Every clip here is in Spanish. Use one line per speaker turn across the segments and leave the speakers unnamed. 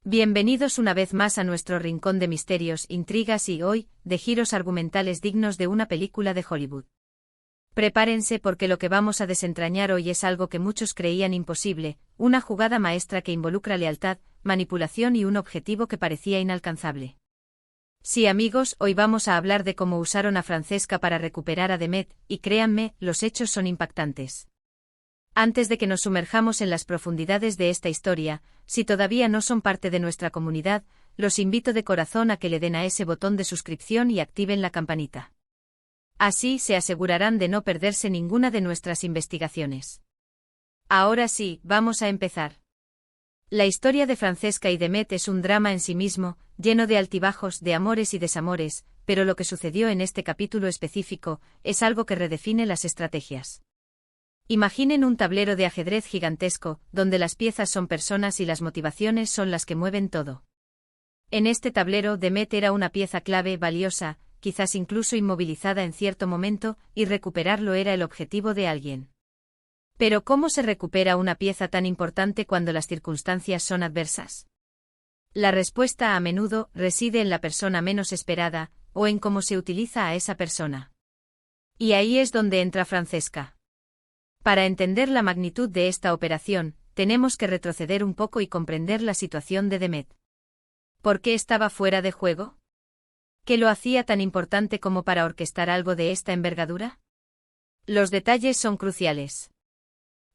Bienvenidos una vez más a nuestro rincón de misterios, intrigas y, hoy, de giros argumentales dignos de una película de Hollywood. Prepárense porque lo que vamos a desentrañar hoy es algo que muchos creían imposible, una jugada maestra que involucra lealtad, manipulación y un objetivo que parecía inalcanzable. Sí, amigos, hoy vamos a hablar de cómo usaron a Francesca para recuperar a Demet, y créanme, los hechos son impactantes. Antes de que nos sumerjamos en las profundidades de esta historia, si todavía no son parte de nuestra comunidad, los invito de corazón a que le den a ese botón de suscripción y activen la campanita. Así se asegurarán de no perderse ninguna de nuestras investigaciones. Ahora sí, vamos a empezar. La historia de Francesca y Demet es un drama en sí mismo, lleno de altibajos, de amores y desamores, pero lo que sucedió en este capítulo específico es algo que redefine las estrategias. Imaginen un tablero de ajedrez gigantesco, donde las piezas son personas y las motivaciones son las que mueven todo. En este tablero, Demet era una pieza clave, valiosa, quizás incluso inmovilizada en cierto momento, y recuperarlo era el objetivo de alguien. Pero ¿cómo se recupera una pieza tan importante cuando las circunstancias son adversas? La respuesta a menudo reside en la persona menos esperada, o en cómo se utiliza a esa persona. Y ahí es donde entra Francesca. Para entender la magnitud de esta operación, tenemos que retroceder un poco y comprender la situación de Demet. ¿Por qué estaba fuera de juego? ¿Qué lo hacía tan importante como para orquestar algo de esta envergadura? Los detalles son cruciales.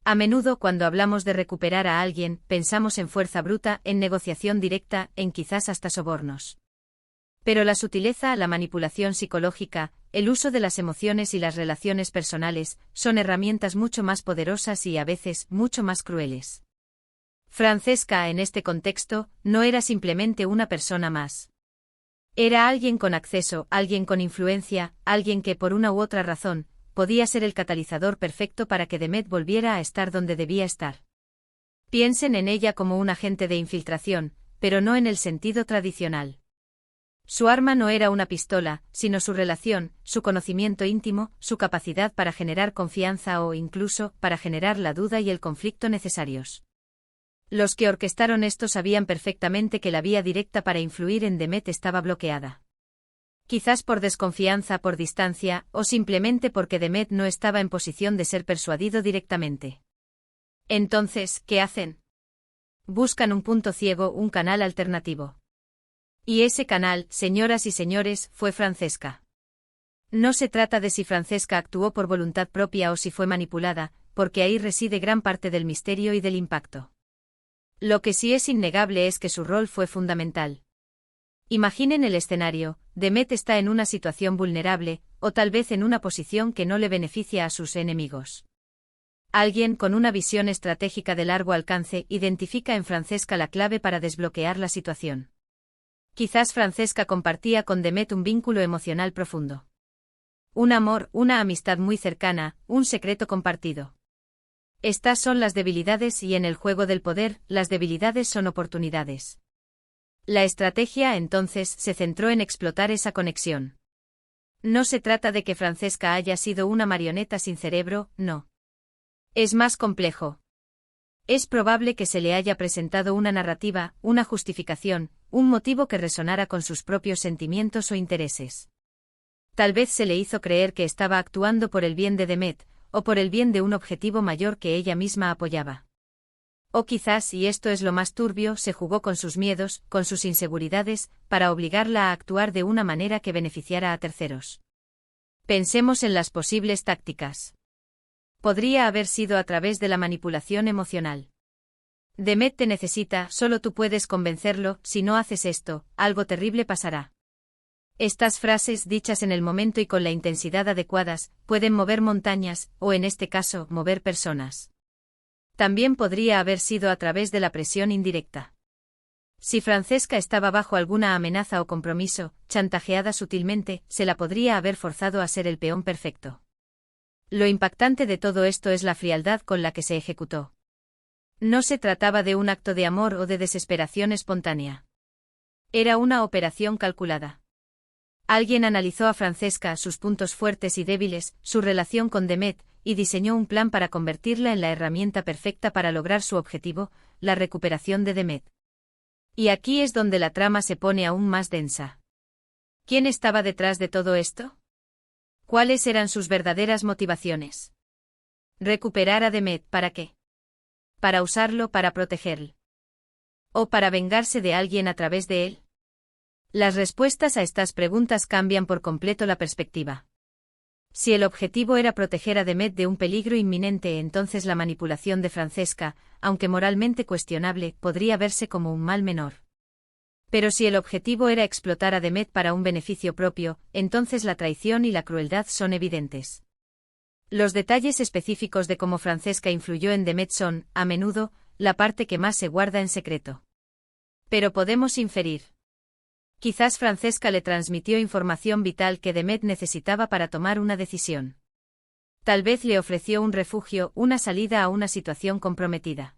A menudo cuando hablamos de recuperar a alguien, pensamos en fuerza bruta, en negociación directa, en quizás hasta sobornos. Pero la sutileza, la manipulación psicológica, el uso de las emociones y las relaciones personales, son herramientas mucho más poderosas y a veces mucho más crueles. Francesca, en este contexto, no era simplemente una persona más. Era alguien con acceso, alguien con influencia, alguien que por una u otra razón, podía ser el catalizador perfecto para que Demet volviera a estar donde debía estar. Piensen en ella como un agente de infiltración, pero no en el sentido tradicional. Su arma no era una pistola, sino su relación, su conocimiento íntimo, su capacidad para generar confianza o, incluso, para generar la duda y el conflicto necesarios. Los que orquestaron esto sabían perfectamente que la vía directa para influir en Demet estaba bloqueada. Quizás por desconfianza, por distancia, o simplemente porque Demet no estaba en posición de ser persuadido directamente. Entonces, ¿qué hacen? Buscan un punto ciego, un canal alternativo. Y ese canal, señoras y señores, fue Francesca. No se trata de si Francesca actuó por voluntad propia o si fue manipulada, porque ahí reside gran parte del misterio y del impacto. Lo que sí es innegable es que su rol fue fundamental. Imaginen el escenario: Demet está en una situación vulnerable, o tal vez en una posición que no le beneficia a sus enemigos. Alguien con una visión estratégica de largo alcance identifica en Francesca la clave para desbloquear la situación. Quizás Francesca compartía con Demet un vínculo emocional profundo. Un amor, una amistad muy cercana, un secreto compartido. Estas son las debilidades y en el juego del poder, las debilidades son oportunidades. La estrategia entonces se centró en explotar esa conexión. No se trata de que Francesca haya sido una marioneta sin cerebro, no. Es más complejo. Es probable que se le haya presentado una narrativa, una justificación, un motivo que resonara con sus propios sentimientos o intereses. Tal vez se le hizo creer que estaba actuando por el bien de Demet, o por el bien de un objetivo mayor que ella misma apoyaba. O quizás, y esto es lo más turbio, se jugó con sus miedos, con sus inseguridades, para obligarla a actuar de una manera que beneficiara a terceros. Pensemos en las posibles tácticas. Podría haber sido a través de la manipulación emocional. Demet te necesita, solo tú puedes convencerlo, si no haces esto, algo terrible pasará. Estas frases, dichas en el momento y con la intensidad adecuadas, pueden mover montañas, o en este caso, mover personas. También podría haber sido a través de la presión indirecta. Si Francesca estaba bajo alguna amenaza o compromiso, chantajeada sutilmente, se la podría haber forzado a ser el peón perfecto. Lo impactante de todo esto es la frialdad con la que se ejecutó. No se trataba de un acto de amor o de desesperación espontánea. Era una operación calculada. Alguien analizó a Francesca, sus puntos fuertes y débiles, su relación con Demet, y diseñó un plan para convertirla en la herramienta perfecta para lograr su objetivo, la recuperación de Demet. Y aquí es donde la trama se pone aún más densa. ¿Quién estaba detrás de todo esto? ¿Cuáles eran sus verdaderas motivaciones? ¿Recuperar a Demet para qué? ¿Para usarlo para protegerlo? ¿O para vengarse de alguien a través de él? Las respuestas a estas preguntas cambian por completo la perspectiva. Si el objetivo era proteger a Demet de un peligro inminente, entonces la manipulación de Francesca, aunque moralmente cuestionable, podría verse como un mal menor. Pero si el objetivo era explotar a Demet para un beneficio propio, entonces la traición y la crueldad son evidentes. Los detalles específicos de cómo Francesca influyó en Demet son, a menudo, la parte que más se guarda en secreto. Pero podemos inferir. Quizás Francesca le transmitió información vital que Demet necesitaba para tomar una decisión. Tal vez le ofreció un refugio, una salida a una situación comprometida.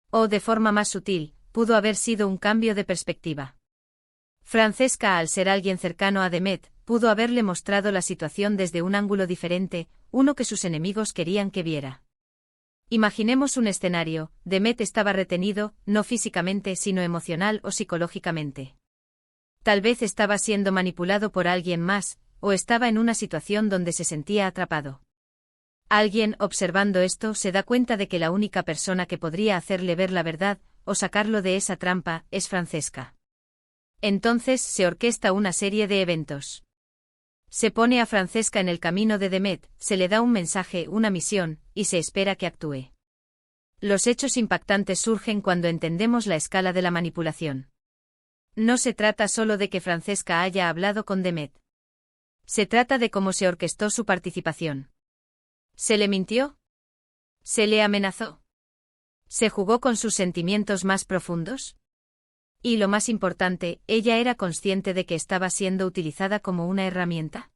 O, de forma más sutil, pudo haber sido un cambio de perspectiva. Francesca, al ser alguien cercano a Demet, pudo haberle mostrado la situación desde un ángulo diferente, uno que sus enemigos querían que viera. Imaginemos un escenario: Demet estaba retenido, no físicamente sino emocional o psicológicamente. Tal vez estaba siendo manipulado por alguien más, o estaba en una situación donde se sentía atrapado. Alguien, observando esto, se da cuenta de que la única persona que podría hacerle ver la verdad, o sacarlo de esa trampa, es Francesca. Entonces se orquesta una serie de eventos. Se pone a Francesca en el camino de Demet, se le da un mensaje, una misión, y se espera que actúe. Los hechos impactantes surgen cuando entendemos la escala de la manipulación. No se trata solo de que Francesca haya hablado con Demet. Se trata de cómo se orquestó su participación. ¿Se le mintió? ¿Se le amenazó? ¿Se jugó con sus sentimientos más profundos? Y lo más importante, ¿ella era consciente de que estaba siendo utilizada como una herramienta?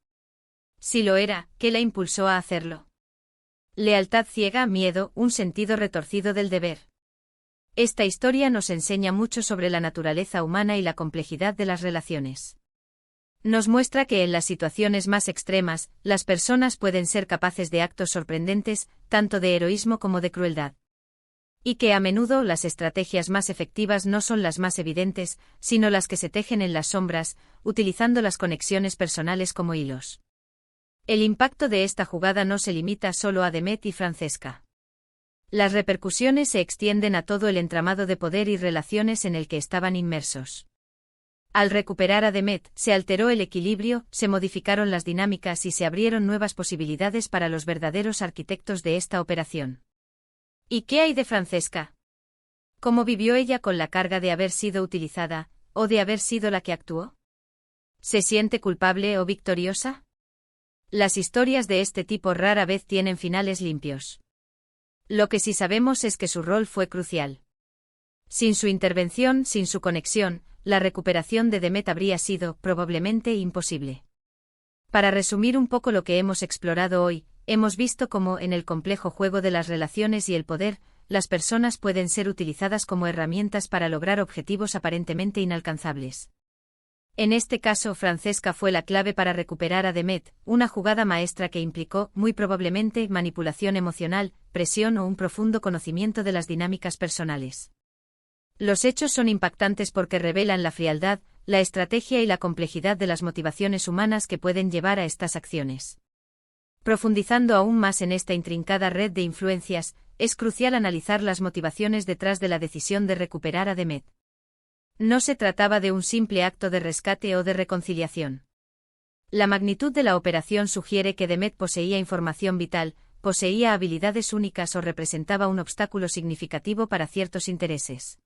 Si lo era, ¿qué la impulsó a hacerlo? Lealtad ciega, miedo, un sentido retorcido del deber. Esta historia nos enseña mucho sobre la naturaleza humana y la complejidad de las relaciones. Nos muestra que en las situaciones más extremas, las personas pueden ser capaces de actos sorprendentes, tanto de heroísmo como de crueldad. Y que a menudo las estrategias más efectivas no son las más evidentes, sino las que se tejen en las sombras, utilizando las conexiones personales como hilos. El impacto de esta jugada no se limita solo a Demet y Francesca. Las repercusiones se extienden a todo el entramado de poder y relaciones en el que estaban inmersos. Al recuperar a Demet, se alteró el equilibrio, se modificaron las dinámicas y se abrieron nuevas posibilidades para los verdaderos arquitectos de esta operación. ¿Y qué hay de Francesca? ¿Cómo vivió ella con la carga de haber sido utilizada, o de haber sido la que actuó? ¿Se siente culpable o victoriosa? Las historias de este tipo rara vez tienen finales limpios. Lo que sí sabemos es que su rol fue crucial. Sin su intervención, sin su conexión, la recuperación de Demet habría sido, probablemente, imposible. Para resumir un poco lo que hemos explorado hoy, hemos visto cómo, en el complejo juego de las relaciones y el poder, las personas pueden ser utilizadas como herramientas para lograr objetivos aparentemente inalcanzables. En este caso, Francesca fue la clave para recuperar a Demet, una jugada maestra que implicó, muy probablemente, manipulación emocional, presión o un profundo conocimiento de las dinámicas personales. Los hechos son impactantes porque revelan la frialdad, la estrategia y la complejidad de las motivaciones humanas que pueden llevar a estas acciones. Profundizando aún más en esta intrincada red de influencias, es crucial analizar las motivaciones detrás de la decisión de recuperar a Demet. No se trataba de un simple acto de rescate o de reconciliación. La magnitud de la operación sugiere que Demet poseía información vital, poseía habilidades únicas o representaba un obstáculo significativo para ciertos intereses.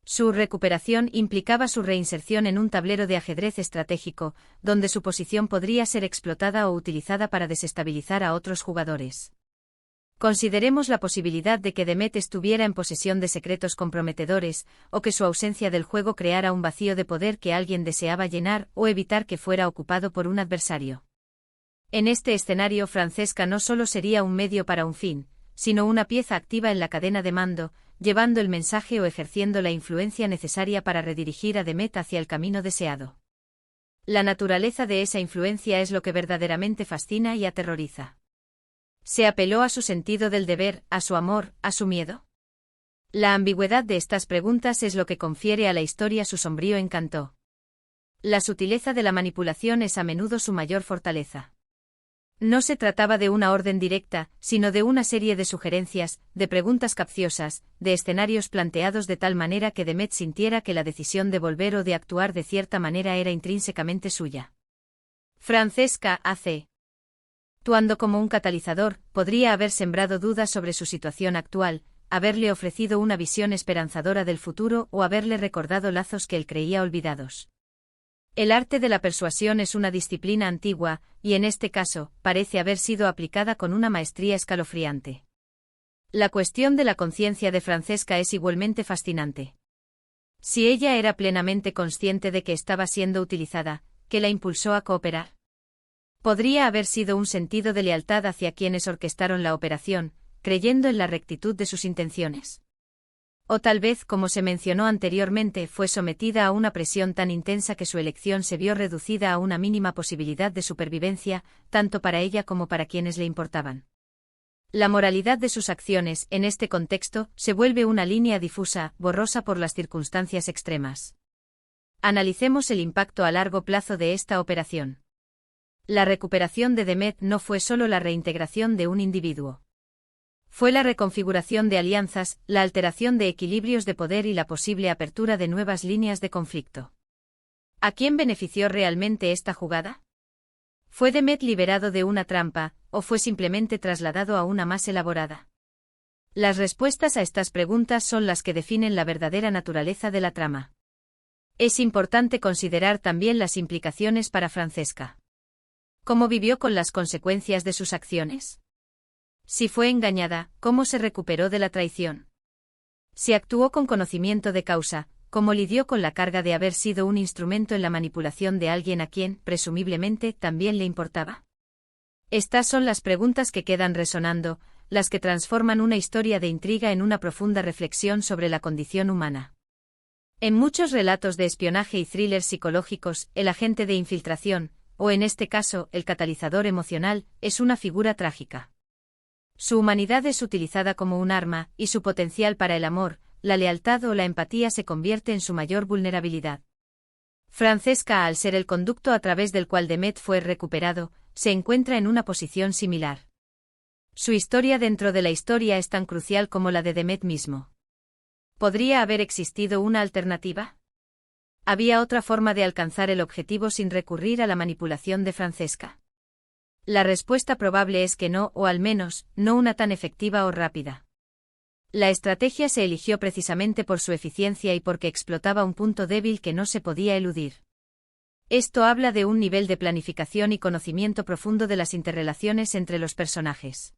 Su recuperación implicaba su reinserción en un tablero de ajedrez estratégico, donde su posición podría ser explotada o utilizada para desestabilizar a otros jugadores. Consideremos la posibilidad de que Demet estuviera en posesión de secretos comprometedores, o que su ausencia del juego creara un vacío de poder que alguien deseaba llenar o evitar que fuera ocupado por un adversario. En este escenario, Francesca no solo sería un medio para un fin, sino una pieza activa en la cadena de mando, llevando el mensaje o ejerciendo la influencia necesaria para redirigir a Demet hacia el camino deseado. La naturaleza de esa influencia es lo que verdaderamente fascina y aterroriza. ¿Se apeló a su sentido del deber, a su amor, a su miedo? La ambigüedad de estas preguntas es lo que confiere a la historia su sombrío encanto. La sutileza de la manipulación es a menudo su mayor fortaleza. No se trataba de una orden directa, sino de una serie de sugerencias, de preguntas capciosas, de escenarios planteados de tal manera que Demet sintiera que la decisión de volver o de actuar de cierta manera era intrínsecamente suya. Francesca AC. Actuando como un catalizador, podría haber sembrado dudas sobre su situación actual, haberle ofrecido una visión esperanzadora del futuro o haberle recordado lazos que él creía olvidados. El arte de la persuasión es una disciplina antigua, y en este caso, parece haber sido aplicada con una maestría escalofriante. La cuestión de la conciencia de Francesca es igualmente fascinante. Si ella era plenamente consciente de que estaba siendo utilizada, ¿qué la impulsó a cooperar? Podría haber sido un sentido de lealtad hacia quienes orquestaron la operación, creyendo en la rectitud de sus intenciones. O tal vez, como se mencionó anteriormente, fue sometida a una presión tan intensa que su elección se vio reducida a una mínima posibilidad de supervivencia, tanto para ella como para quienes le importaban. La moralidad de sus acciones, en este contexto, se vuelve una línea difusa, borrosa por las circunstancias extremas. Analicemos el impacto a largo plazo de esta operación. La recuperación de Demet no fue solo la reintegración de un individuo. Fue la reconfiguración de alianzas, la alteración de equilibrios de poder y la posible apertura de nuevas líneas de conflicto. ¿A quién benefició realmente esta jugada? ¿Fue Demet liberado de una trampa, o fue simplemente trasladado a una más elaborada? Las respuestas a estas preguntas son las que definen la verdadera naturaleza de la trama. Es importante considerar también las implicaciones para Francesca. ¿Cómo vivió con las consecuencias de sus acciones? Si fue engañada, ¿cómo se recuperó de la traición? Si actuó con conocimiento de causa, ¿cómo lidió con la carga de haber sido un instrumento en la manipulación de alguien a quien, presumiblemente, también le importaba? Estas son las preguntas que quedan resonando, las que transforman una historia de intriga en una profunda reflexión sobre la condición humana. En muchos relatos de espionaje y thrillers psicológicos, el agente de infiltración, o en este caso, el catalizador emocional, es una figura trágica. Su humanidad es utilizada como un arma, y su potencial para el amor, la lealtad o la empatía se convierte en su mayor vulnerabilidad. Francesca, al ser el conducto a través del cual Demet fue recuperado, se encuentra en una posición similar. Su historia dentro de la historia es tan crucial como la de Demet mismo. ¿Podría haber existido una alternativa? ¿Había otra forma de alcanzar el objetivo sin recurrir a la manipulación de Francesca? La respuesta probable es que no, o al menos, no una tan efectiva o rápida. La estrategia se eligió precisamente por su eficiencia y porque explotaba un punto débil que no se podía eludir. Esto habla de un nivel de planificación y conocimiento profundo de las interrelaciones entre los personajes.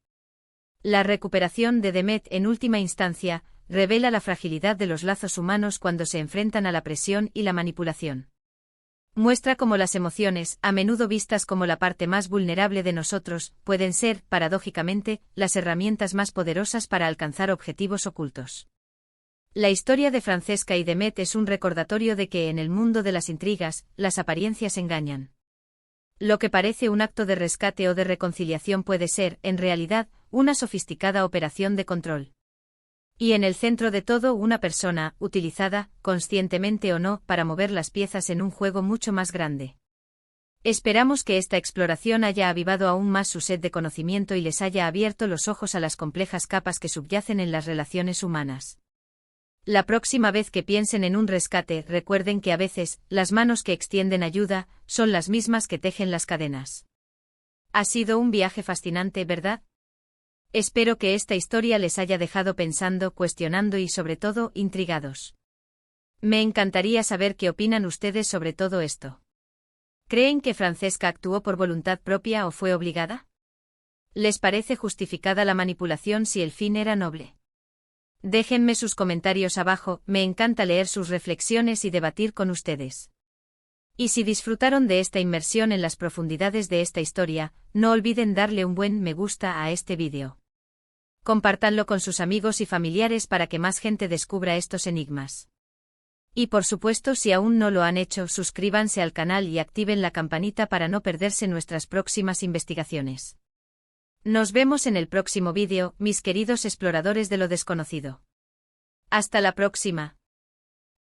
La recuperación de Demet, en última instancia, revela la fragilidad de los lazos humanos cuando se enfrentan a la presión y la manipulación. Muestra cómo las emociones, a menudo vistas como la parte más vulnerable de nosotros, pueden ser, paradójicamente, las herramientas más poderosas para alcanzar objetivos ocultos. La historia de Francesca y Demet es un recordatorio de que en el mundo de las intrigas, las apariencias engañan. Lo que parece un acto de rescate o de reconciliación puede ser, en realidad, una sofisticada operación de control. Y en el centro de todo, una persona, utilizada, conscientemente o no, para mover las piezas en un juego mucho más grande. Esperamos que esta exploración haya avivado aún más su sed de conocimiento y les haya abierto los ojos a las complejas capas que subyacen en las relaciones humanas. La próxima vez que piensen en un rescate, recuerden que a veces, las manos que extienden ayuda, son las mismas que tejen las cadenas. Ha sido un viaje fascinante, ¿verdad? Espero que esta historia les haya dejado pensando, cuestionando y sobre todo, intrigados. Me encantaría saber qué opinan ustedes sobre todo esto. ¿Creen que Francesca actuó por voluntad propia o fue obligada? ¿Les parece justificada la manipulación si el fin era noble? Déjenme sus comentarios abajo, me encanta leer sus reflexiones y debatir con ustedes. Y si disfrutaron de esta inmersión en las profundidades de esta historia, no olviden darle un buen me gusta a este vídeo. Compártanlo con sus amigos y familiares para que más gente descubra estos enigmas. Y por supuesto, si aún no lo han hecho, suscríbanse al canal y activen la campanita para no perderse nuestras próximas investigaciones. Nos vemos en el próximo vídeo, mis queridos exploradores de lo desconocido. Hasta la próxima.